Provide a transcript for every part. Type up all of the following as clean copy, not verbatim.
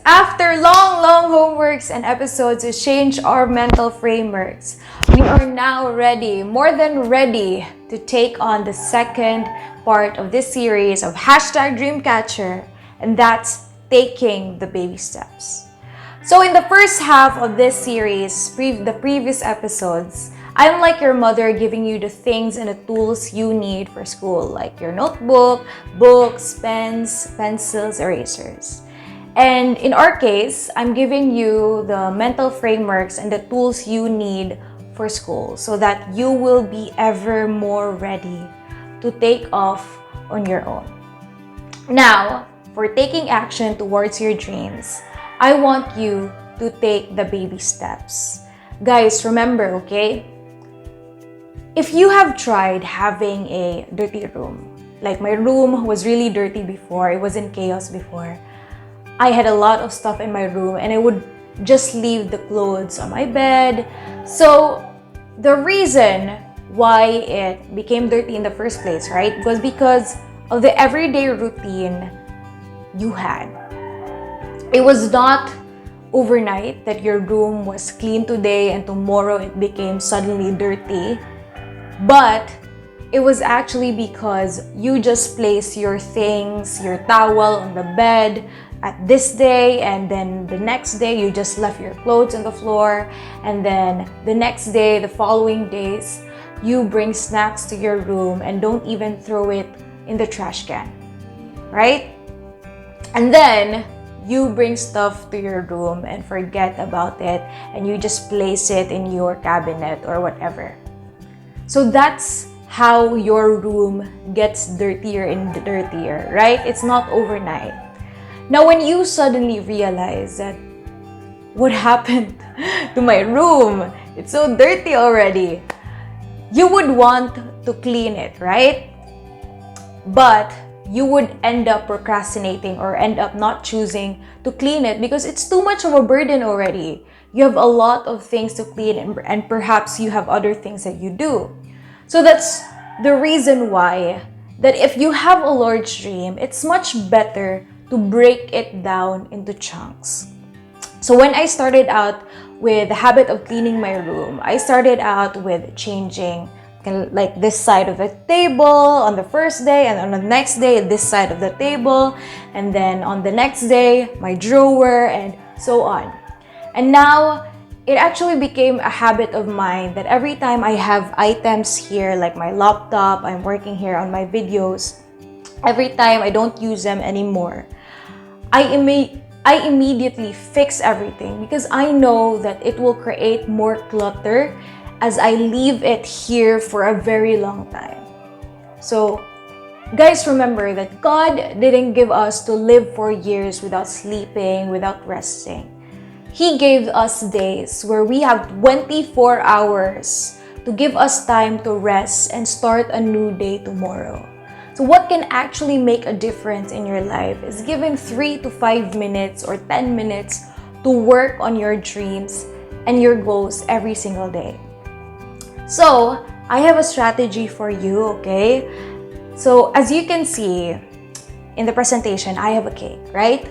After long homeworks and episodes to change our mental frameworks, we are now ready, more than ready, to take on the second part of this series of #Dreamcatcher, and that's taking the baby steps. So in the first half of this series, the previous episodes, I'm like your mother, giving you the things and the tools you need for school, like your notebook, books, pens, pencils, erasers. And in our case, I'm giving you the mental frameworks and the tools you need for school so that you will be ever more ready to take off on your own. Now, for taking action towards your dreams, I want you to take the baby steps. Guys, remember, okay? If you have tried having a dirty room, like my room was really dirty before, it was in chaos before. I had a lot of stuff in my room and I would just leave the clothes on my bed. So the reason why it became dirty in the first place, right, was because of the everyday routine you had. It was not overnight that your room was clean today and tomorrow it became suddenly dirty. But it was actually because you just placed your things, your towel on the bed at this day, and then the next day you just left your clothes on the floor, and then the next day, the following days, you bring snacks to your room and don't even throw it in the trash can, right? And then you bring stuff to your room and forget about it, and you just place it in your cabinet or whatever. So that's how your room gets dirtier and dirtier, right? It's not overnight. Now, when you suddenly realize that, what happened to my room? It's so dirty already. You would want to clean it, right? But you would end up procrastinating or end up not choosing to clean it because it's too much of a burden already. You have a lot of things to clean and perhaps you have other things that you do. So that's the reason why that if you have a large dream, it's much better to break it down into chunks. So when I started out with the habit of cleaning my room, I started out with changing like this side of the table on the first day, and on the next day this side of the table, and then on the next day my drawer, and so on. And now it actually became a habit of mine that every time I have items here, like my laptop, I'm working here on my videos, every time I don't use them anymore, I immediately fix everything because I know that it will create more clutter as I leave it here for a very long time. So, guys, remember that God didn't give us to live for years without sleeping, without resting. He gave us days where we have 24 hours to give us time to rest and start a new day tomorrow. So what can actually make a difference in your life is giving 3 to 5 minutes or 10 minutes to work on your dreams and your goals every single day. So I have a strategy for you, okay? So as you can see in the presentation, I have a cake, right?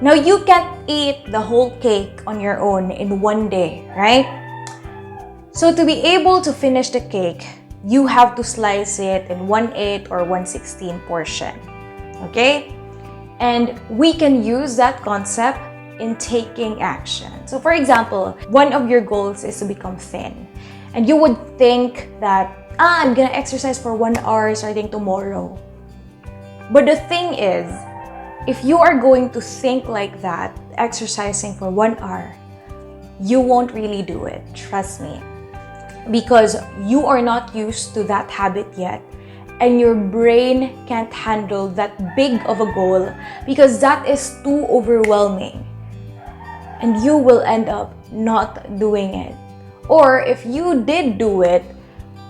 Now you can't eat the whole cake on your own in one day, right? So to be able to finish the cake, you have to slice it in 1/8 or 1/16 portion, okay? And we can use that concept in taking action. So for example, one of your goals is to become thin. And you would think that, I'm gonna exercise for 1 hour starting tomorrow. But the thing is, if you are going to think like that, exercising for 1 hour, you won't really do it, trust me. Because you are not used to that habit yet, and your brain can't handle that big of a goal because that is too overwhelming. And you will end up not doing it. Or if you did do it,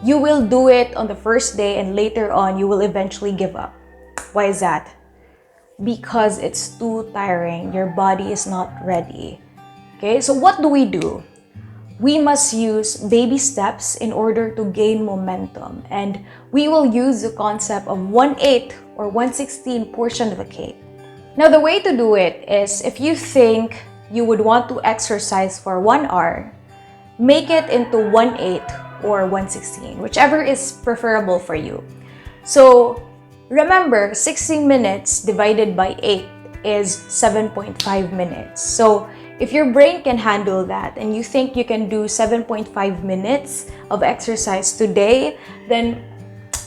you will do it on the first day and later on you will eventually give up. Why is that? Because it's too tiring. Your body is not ready. Okay, so what do? We must use baby steps in order to gain momentum, and we will use the concept of 1/8 or 1/16 portion of the cake. Now, the way to do it is if you think you would want to exercise for 1 hour, make it into 1/8 or 1/16, whichever is preferable for you. So remember, 60 minutes divided by 8 is 7.5 minutes. So if your brain can handle that and you think you can do 7.5 minutes of exercise today, then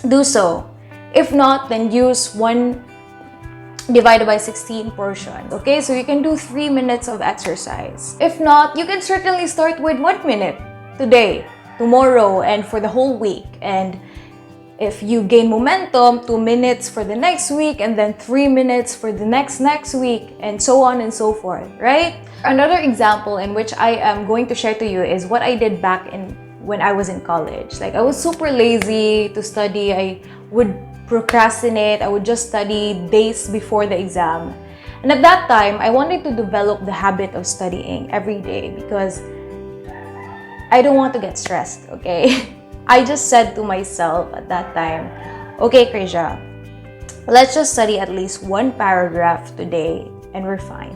do so. If not, then use 1 divided by 16 portions. Okay, so you can do 3 minutes of exercise. If not, you can certainly start with 1 minute today, tomorrow, and for the whole week. And if you gain momentum, 2 minutes for the next week, and then 3 minutes for the next week, and so on and so forth, right? Another example in which I am going to share to you is what I did back when I was in college. Like, I was super lazy to study. I would procrastinate. I would just study days before the exam. And at that time, I wanted to develop the habit of studying every day because I don't want to get stressed, okay? I just said to myself at that time, okay, Krisha, let's just study at least 1 paragraph today and we're fine.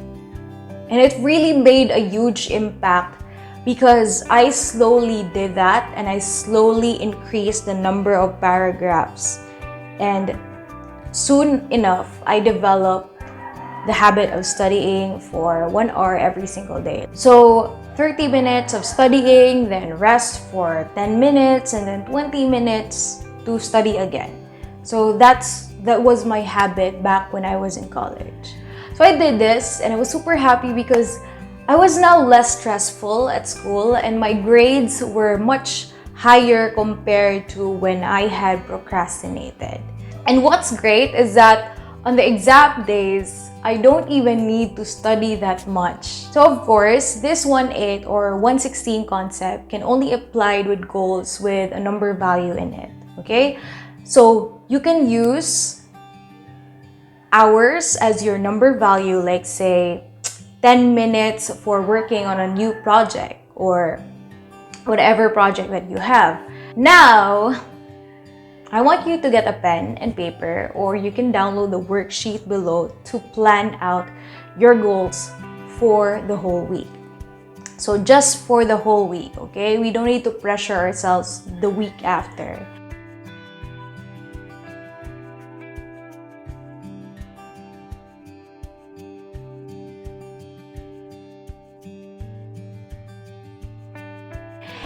And it really made a huge impact because I slowly did that and I slowly increased the number of paragraphs. And soon enough, I developed the habit of studying for 1 hour every single day. So 30 minutes of studying, then rest for 10 minutes, and then 20 minutes to study again. So that was my habit back when I was in college. So I did this and I was super happy because I was now less stressful at school and my grades were much higher compared to when I had procrastinated. And what's great is that on the exam days, I don't even need to study that much. So of course, this 1/8 or 1/16 concept can only apply with goals with a number value in it, okay? So you can use hours as your number value, like say 10 minutes for working on a new project or whatever project that you have. Now, I want you to get a pen and paper, or you can download the worksheet below to plan out your goals for the whole week. So just for the whole week, okay? We don't need to pressure ourselves the week after.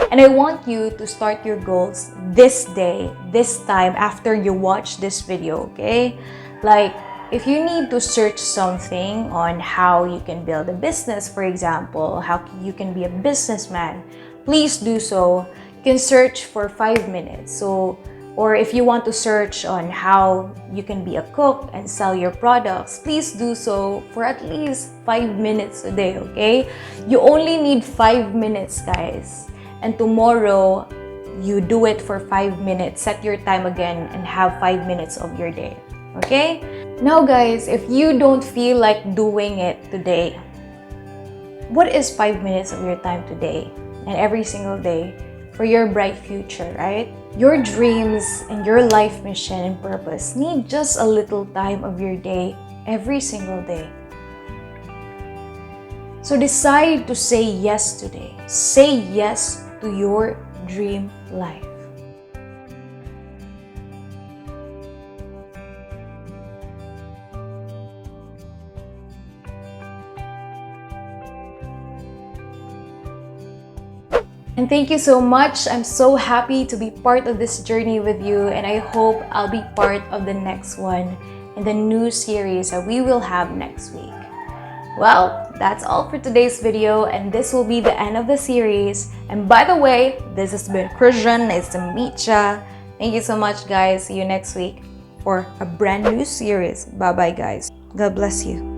And I want you to start your goals this day, this time after you watch this video, okay? Like, if you need to search something on how you can build a business, for example, how you can be a businessman, please do so. You can search for 5 minutes. Or if you want to search on how you can be a cook and sell your products, please do so for at least 5 minutes a day, okay? You only need 5 minutes, guys. And tomorrow, you do it for 5 minutes. Set your time again and have 5 minutes of your day. Okay? Now guys, if you don't feel like doing it today, what is 5 minutes of your time today and every single day for your bright future, right? Your dreams and your life mission and purpose need just a little time of your day every single day. So decide to say yes today. Say yes to your dream life. And thank you so much. I'm so happy to be part of this journey with you, and I hope I'll be part of the next one in the new series that we will have next week. Well, that's all for today's video, and this will be the end of the series. And by the way, this has been Christian. Nice to meet ya. Thank you so much, guys. See you next week for a brand new series. Bye-bye, guys. God bless you.